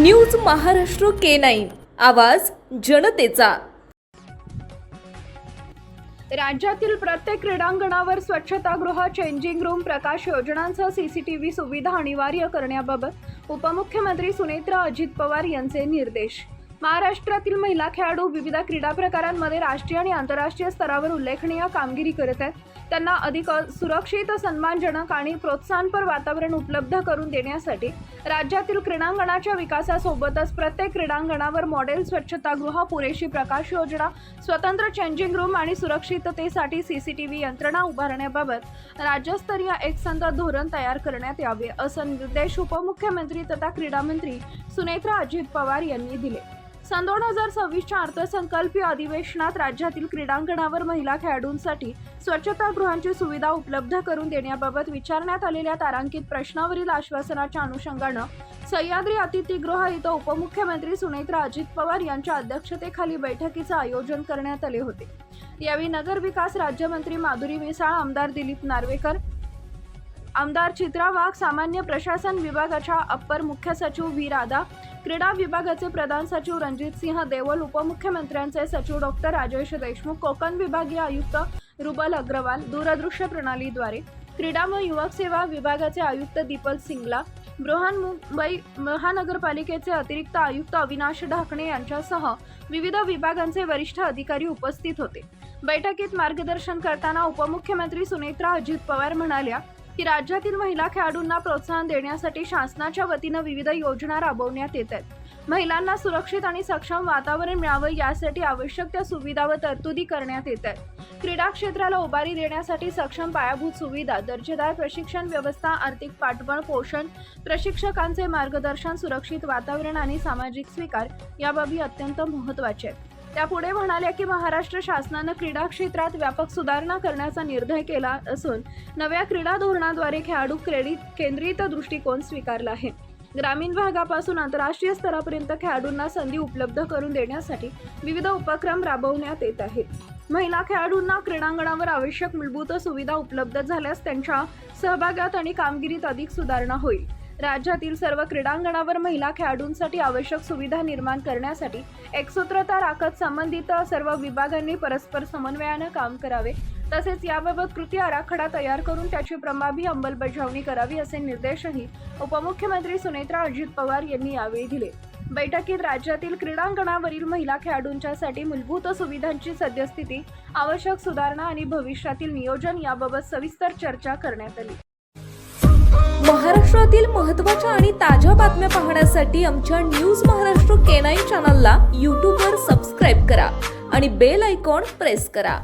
News Maharashtra K9 आवाज जनतेचा। राज्यातील प्रत्येक क्रीडांगणावर स्वच्छतागृह, चेंजिंग रूम, प्रकाश योजनांसह सीसीटीव्ही सुविधा अनिवार्य करण्याबाबत उपमुख्यमंत्री सुनेत्रा अजित पवार यांचे निर्देश। महाराष्ट्रातील महिला खेळाडू विविध क्रीडा प्रकारांमध्ये राष्ट्रीय आणि आंतरराष्ट्रीय स्तरावर उल्लेखनीय कामगिरी करत आहेत। त्यांना अधिक सुरक्षित, सन्मानजनक आणि प्रोत्साहनपर वातावरण उपलब्ध करून देण्यासाठी राज्यातील क्रीडांगणाच्या विकासासोबतच प्रत्येक क्रीडांगणावर मॉडेल स्वच्छतागृह, पुरेशी प्रकाश योजना, स्वतंत्र चेंजिंग रूम आणि सुरक्षिततेसाठी सीसीटीव्ही यंत्रणा उभारण्याबाबत राज्यस्तरीय एकसंध धोरण तयार करण्यात यावे, असे निर्देश उपमुख्यमंत्री तथा क्रीडा मंत्री सुनेत्रा अजित पवार यांनी दिले। सन 2026च्या अर्थसंकल्पीय अधिवेशनात राज्यातील क्रीडांगणावर महिला खेळाडूंसाठी स्वच्छतागृहांची सुविधा उपलब्ध करून देण्याबाबत विचारण्यात आलेल्या तारांकित प्रश्नावरील आश्वासनाच्या अनुषंगानं सह्याद्री अतिथीगृह इथं उपमुख्यमंत्री सुनेत्रा अजित पवार यांच्या अध्यक्षतेखाली बैठकीचं आयोजन करण्यात आले होते। यावेळी नगर विकास राज्यमंत्री माधुरी मिसाळ, आमदार दिलीप नार्वेकर, आमदार चित्रा वाघ, सामान्य प्रशासन विभागाच्या अप्पर मुख्य सचिव व्ही राधा, क्रीडा विभागाचे प्रधान सचिव रणजित सिंह देवल, उपमुख्यमंत्र्यांचे सचिव डॉक्टर राजेश देशमुख, कोकण विभागीय आयुक्त रुबल अग्रवाल, दूरदृश्य प्रणालीद्वारे क्रीडा व युवक सेवा विभागाचे आयुक्त दीपक सिंगला, बृहन्मुंबई महानगरपालिकेचे अतिरिक्त आयुक्त अविनाश ढाकणे यांच्यासह विविध विभागांचे वरिष्ठ अधिकारी उपस्थित होते। बैठकीत मार्गदर्शन करताना उपमुख्यमंत्री सुनेत्रा अजित पवार म्हणाल्या की राज्यातील महिला खेळाडूंना प्रोत्साहन देण्यासाठी शासनाच्या वतीने विविध योजना राबवण्यात येत आहेत। महिलांना सुरक्षित आणि सक्षम वातावरण मिळावं यासाठी आवश्यक त्या सुविधा व तरतुदी करण्यात येत आहेत। क्रीडा क्षेत्राला उभारी देण्यासाठी सक्षम पायाभूत सुविधा, दर्जेदार प्रशिक्षण व्यवस्था, आर्थिक पाठबळ, पोषण, प्रशिक्षकांचे मार्गदर्शन, सुरक्षित वातावरण आणि सामाजिक स्वीकार या बाबी अत्यंत महत्त्वाच्या आहेत। त्या पुढे म्हणाल्या की महाराष्ट्र शासनाने क्रीडा क्षेत्रात व्यापक सुधारणा करण्याचा निर्णय केला असून नव्या क्रीडा धोरणाद्वारे खेळाडू केंद्रित दृष्टिकोन स्वीकारला आहे। ग्रामीण भागापासून आंतरराष्ट्रीय स्तरापर्यंत खेळाडूंना संधी उपलब्ध करून देण्यासाठी विविध उपक्रम राबवण्यात येत आहेत। महिला खेळाडूंना क्रीडांगणावर आवश्यक मूलभूत सुविधा उपलब्ध झाल्यास त्यांच्या सहभागात आणि कामगिरीत अधिक सुधारणा होईल। राज्यातील सर्व क्रीडांगणावर महिला खेळाडूंसाठी आवश्यक सुविधा निर्माण करण्यासाठी एकसूत्रता राखत संबंधित सर्व विभागांनी परस्पर समन्वयाने काम करावे, तसेच याबाबत कृती आराखडा तयार करून त्याची प्रभावी अंमलबजावणी करावी, असे निर्देशही उपमुख्यमंत्री सुनेत्रा अजित पवार यांनी यावेळी दिले। बैठकीत राज्यातील क्रीडांगणावरील महिला खेळाडूंच्यासाठी मूलभूत सुविधांची सद्यस्थिती, आवश्यक सुधारणा आणि भविष्यातील नियोजन याबाबत सविस्तर चर्चा करण्यात आली। महाराष्ट्रातील महत्त्वाच्या आणि ताज्या बातम्या पाहण्यासाठी आमच्या न्यूज महाराष्ट्र K9 चॅनलला यूट्यूबवर सबस्क्राईब करा आणि बेल आयकॉन प्रेस करा।